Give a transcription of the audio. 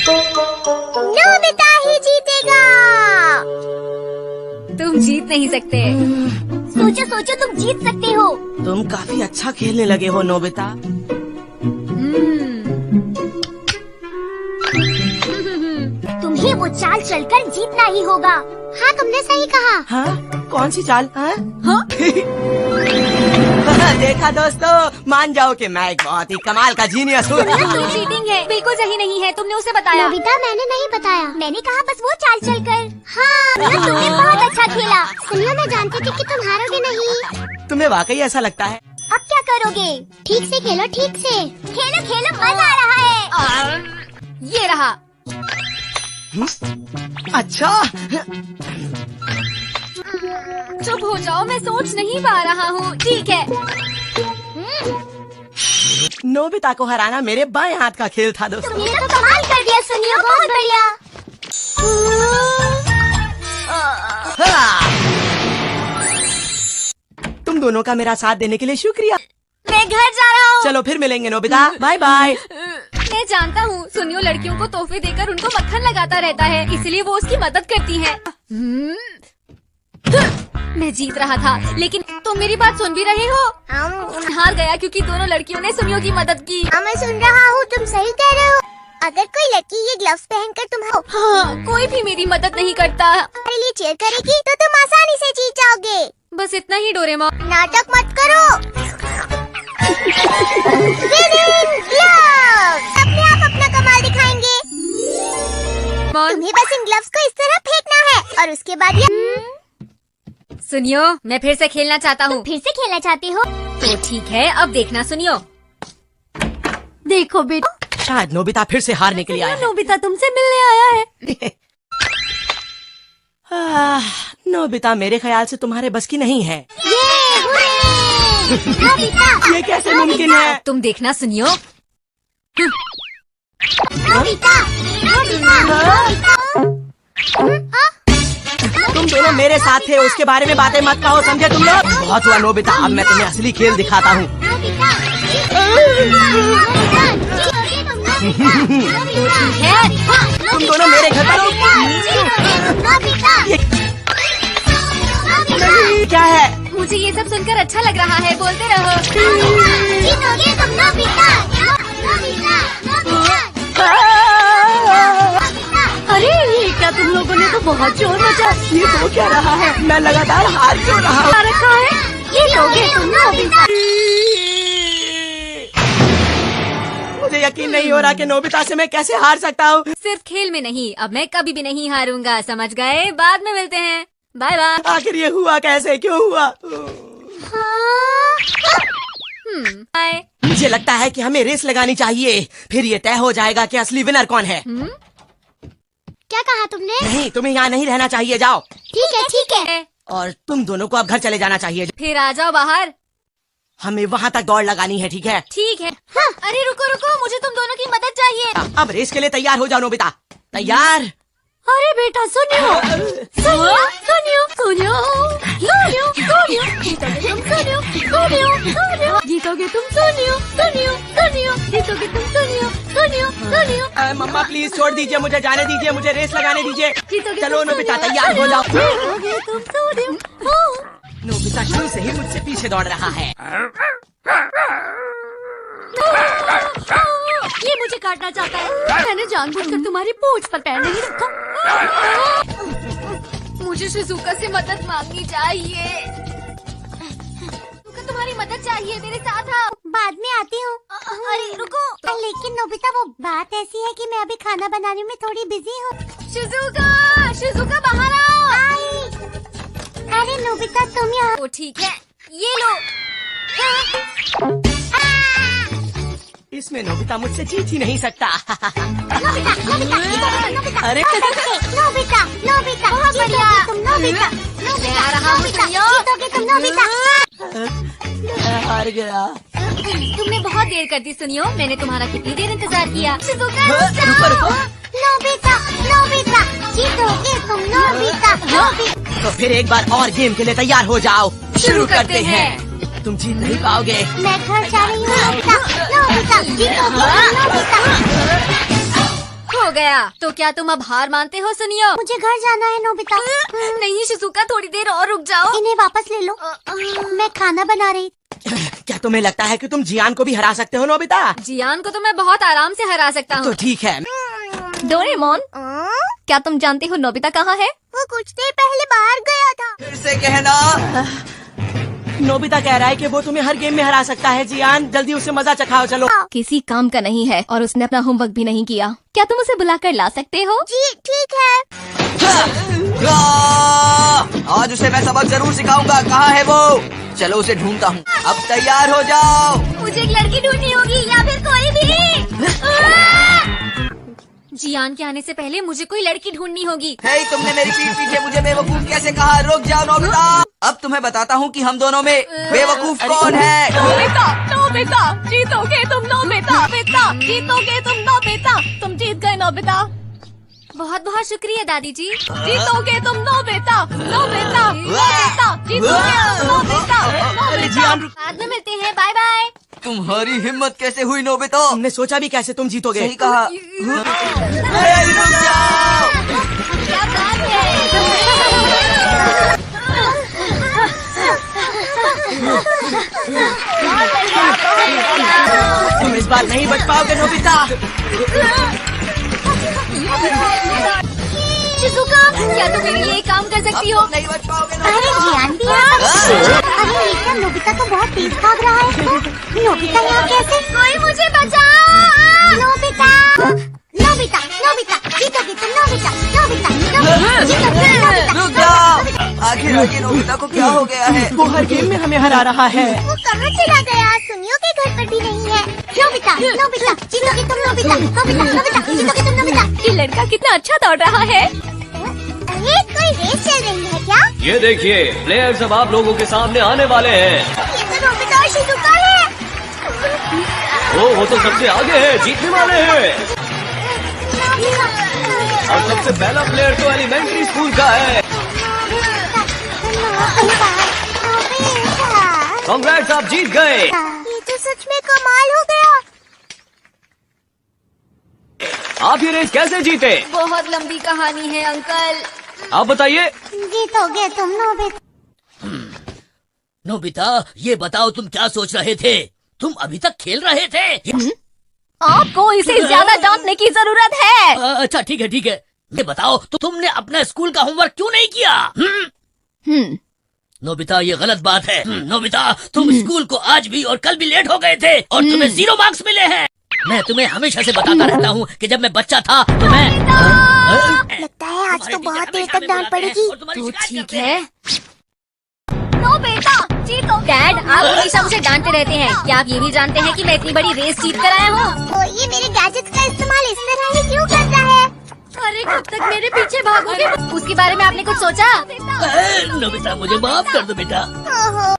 Nobita ही जीतेगा। तुम जीत नहीं सकते। सोचो सोचो, तुम जीत सकते हो। तुम काफी अच्छा खेलने लगे हो नोबिता। तुम्हें वो चाल चलकर जीतना ही होगा। हाँ, तुमने सही कहा। हाँ? कौन सी चाल? हाँ? देखा दोस्तों, मान जाओ कि मैं एक बहुत ही कमाल का जीनियस हूँ। तुम चीटिंग है, बिल्कुल सही नहीं है। तुमने उसे बताया। नोबिता, मैंने नहीं बताया। मैंने कहा बस वो चाल चलकर। हाँ, तुमने बहुत अच्छा खेला। सुनियो, मैं जानती थी कि तुम हारोगे नहीं। तुम्हें वाकई ऐसा लगता है? अब क्या करोगे? ठीक से खेलो, ठीक से खेलो खेलो, मजा आ रहा है। ये रहा। अच्छा, चुप हो जाओ, मैं सोच नहीं पा रहा हूँ। ठीक है। नोबिता को हराना मेरे बाएं हाथ का खेल था दोस्तों। तुमने तो कमाल कर दिया सुनियो, बहुत बढ़िया। हाँ। तुम दोनों का मेरा साथ देने के लिए शुक्रिया। मैं घर जा रहा हूँ। चलो फिर मिलेंगे नोबिता, बाय बाय। मैं जानता हूँ, सुनियो लड़कियों को तोहफे देकर उनको मक्खन लगाता रहता है, इसलिए वो उसकी मदद करती है। मैं जीत रहा था, लेकिन तुम मेरी बात सुन भी रहे हो? हार गया क्योंकि दोनों लड़कियों ने सुनियो की मदद की। मैं सुन रहा हूँ, तुम सही कह रहे हो। अगर कोई लड़की ये ग्लव्स पहनकर हाँ, कोई भी मेरी मदद नहीं करता। तुम्हारे लिए चेयर करेगी तो तुम आसानी से जीत जाओगे। बस इतना ही डोरेमोन। नाटक मत करो। Winning gloves! अपने आप अपना कमाल दिखाएंगे। तुम्हें बस इन ग्लव्स को इस तरह फेंकना है और उसके बाद ये। सुनियो, मैं फिर से खेलना चाहता हूँ। फिर से खेलना चाहती हो? तो ठीक है, अब देखना सुनियो। देखो बेटा, शायद नोबिता फिर से हारने के लिए आया है। नोबिता तुमसे मिलने आया है। नोबिता, मेरे ख्याल से तुम्हारे बस की नहीं है। नोबिता, ये कैसे मुमकिन है? तुम देखना सुनियो। Nobita, Nobita, Nobita. तुम दोनों मेरे साथ थे, उसके बारे में बातें मत कहो, समझे तुम लोग? बहुत हुआ नोबिता, अब मैं तुम्हें असली खेल दिखाता हूँ। तुम दोनों मेरे घर पर क्या है? मुझे ये सब सुनकर अच्छा लग रहा है, बोलते रहो। अरे ये क्या, तुम लोगों ने तो बहुत जोर मचा। ये हो क्या रहा है? मैं लगातार हार क्यों रहा हूँ? रखा है, ये लोगे तुम नोबिता। मुझे यकीन नहीं हो रहा कि नोबिता से मैं कैसे हार सकता हूँ। सिर्फ खेल में नहीं, अब मैं कभी भी नहीं हारूंगा, समझ गए? बाद में मिलते हैं, बाय बाय। आखिर ये हुआ कैसे, क्यों हुआ? बाय। मुझे लगता है कि हमें रेस लगानी चाहिए, फिर ये तय हो जाएगा कि असली विनर कौन है। क्या कहा तुमने? नहीं, तुम्हें यहाँ नहीं रहना चाहिए, जाओ। ठीक है। और तुम दोनों को अब घर चले जाना चाहिए। फिर आ जाओ बाहर। हमें वहाँ तक दौड़ लगानी है, ठीक है? ठीक है। हाँ। अरे रुको रुको, मुझे तुम दोनों की मदद चाहिए। अब रेस के लिए तैयार हो जाओ नोबिता। तैयार? अरे बेटा सुनियो, सुनियो, सुनियो, सुनियो, सुनियो, सुनियो, जीतोगे तुम, सुनियो, सुनियो, सुनियो, जीतोगे तुम, सुनियो, सुनियो, सुनियो, जीतोगे तुम, सुनियो, सुनियो, सुनियो। मम्मा प्लीज छोड़ दीजिए, मुझे जाने दीजिए, मुझे रेस लगाने दीजिए। जीतोगे चलो तुम, नोबिता, सुनियो, तैयार हो जाओ। जीतोगे तुम, सुनियो। नोबिता शुरू से ही मुझसे पीछे दौड़ रहा है। ये मुझे काटना चाहता है। मैंने जानबूझकर तुम्हारी पूंछ पर पैर नहीं रखा। मुझे शिजुका से मदद मांगनी चाहिए। शिजुका, तुम्हारी मदद चाहिए, मेरे साथ आओ। बाद में आती हूँ। अरे रुको। लेकिन नोबिता, वो बात ऐसी है कि मैं अभी खाना बनाने में थोड़ी बिजी हूँ। शिजुका, शिजुका बाहर आओ। अरे नोबिता, तुम यहाँ। ओ ठीक है, ये लो। इसमें नोबिता मुझसे जीत ही नहीं सकता। नोबिता, नोबिता, नोबिता, अरे नोबिता, नोबिता, बहुत बढ़िया। तुम नोबिता, मैं आ रहा हूँ, सुनियो। जीतोगे तुम नोबिता। मैं हार गया। तुमने बहुत देर कर दी सुनियो, मैंने तुम्हारा कितनी देर इंतजार किया। शिजुका, रुको रुको। नोबिता, नोबिता, जीतोगे तुम नोबिता, नोबिता। तो फिर एक बार और गेम के लिए तैयार हो जाओ। शुरू करते हैं। तुम जीत नहीं पाओगे। मैं घर जा रही हूँ नोबिता, नोबिता, जीतोगे तुम नोबिता। हो गया। तो क्या तुम अब हार मानते हो सुनियो? मुझे घर जाना है नोबिता। नहीं शिजुका, थोड़ी देर और रुक जाओ। इन्हें वापस ले लो, मैं खाना बना रही। क्या तुम्हें लगता है कि तुम जियान को भी हरा सकते हो नोबिता? जियान को तो मैं बहुत आराम से हरा सकता तो हूँ। ठीक है। डोरेमोन, क्या तुम जानते हो नोबिता कहाँ है? वो कुछ देर पहले बाहर गया था। फिर से कहना। नोबिता कह रहा है कि वो तुम्हें हर गेम में हरा सकता है। जियान, जल्दी उससे मजा चखाओ, चलो। किसी काम का नहीं है और उसने अपना होमवर्क भी नहीं किया। क्या तुम उसे बुलाकर ला सकते हो? जी ठीक है। आज उसे मैं सबक जरूर सिखाऊंगा। कहाँ है वो? चलो उसे ढूंढता हूँ। अब तैयार हो जाओ। मुझे एक लड़की ढूंढनी होगी या फिर कोई भी। जियान के आने से पहले मुझे कोई लड़की ढूंढनी होगी। हे, तुमने मेरी पीठ पीछे मुझे बेवकूफ कैसे कहा? रुक जाओ नोबिता। अब तुम्हें बताता हूँ कि हम दोनों में बेवकूफ कौन है। नोबिता, नोबिता, जीतोगे तुम नोबिता, नोबिता, जीतोगे तुम नोबिता, तुम जीत गए नोबिता। बहुत बहुत शुक्रिया दादी जी। जीतोगे तुम नोबिता, नोबिता, नोबिता, जीतोगे तुम नोबिता, अरे नोबिता। जियान, बाद में मिलते हैं, बाय बाय। तुम्हारी हिम्मत कैसे हुई नोबिता? तुमने सोचा भी कैसे तुम जीतोगे? सही कहा। हे, रुक जाओ। क्या बात है? तुम इस बार नहीं बच पाओगे नोबिता। शिजुका, क्या तुम मेरे लिए एक काम कर सकती हो? नहीं बच पाओगे अरे ध्यान दिया। अरे ये क्या, नोबिता तो बहुत तेज भाग रहा है। नोबिता यहाँ कैसे? कोई मुझे बचाओ। नोबिता, नोबिता, नोबिता, जीतोगे तुम नोबिता, नोबिता, नोबिता, जीतोगे तुम रुक नोबिता। जाओ। आखिर नोबिता को क्या हो गया है? वो हर गेम में हमें हरा रहा है। वो कहाँ चला गया? सुनियो के घर पर भी नहीं है। नोबिता, नोबिता, जीतोगे तुम नोबिता, नोबिता, नोबिता, जीतोगे तुम नोबिता। ये लड़का कितना अच्छा दौड़ रहा है। अरे कोई रेस चल रही है क्या? ये देखिए, प्लेयर्स अब आप लोगों के सामने आने वाले हैं। ये तो नोबिता और शिजुका है। वो तो सबसे आगे है, जीतने वाले हैं। और सबसे पहला प्लेयर तो एलिमेंट्री स्कूल का है। कांग्रेट्स, आप जीत गए। ये तो सच में कमाल हो गया। आप ये रेस कैसे जीते? बहुत लंबी कहानी है अंकल। आप बताइए। जीतोगे तुम नोबिता। नोबिता, ये बताओ तुम क्या सोच रहे थे? तुम अभी तक खेल रहे थे? आपको इसे ज्यादा डांटने की जरूरत है। अच्छा ठीक है ठीक है। ये बताओ तो तुमने अपना स्कूल का होमवर्क क्यों नहीं किया? नोबिता, ये गलत बात है। नोबिता, तुम स्कूल को आज भी और कल भी लेट हो गए थे और तुम्हें 0 मार्क्स मिले हैं। मैं तुम्हें हमेशा से बताता रहता हूँ कि जब मैं बच्चा था तो मैं लगता है आज तो बहुत देर तक डांट पड़ेगी। तो ठीक है। नोबिता, जीतो। डैड, आप हमेशा मुझे डांटते रहते हैं। क्या आप ये भी जानते हैं कि मैं इतनी बड़ी रेस जीत कर आया हूँ? तो ये मेरे गैजेट्स का इस्तेमाल इस तरह ही क्यों करता है? अरे कब तक मेरे पीछे भागोगे? उसके बारे में आपने कुछ सोचा? नोबिता, मुझे माफ कर दो बेटा। ओहो,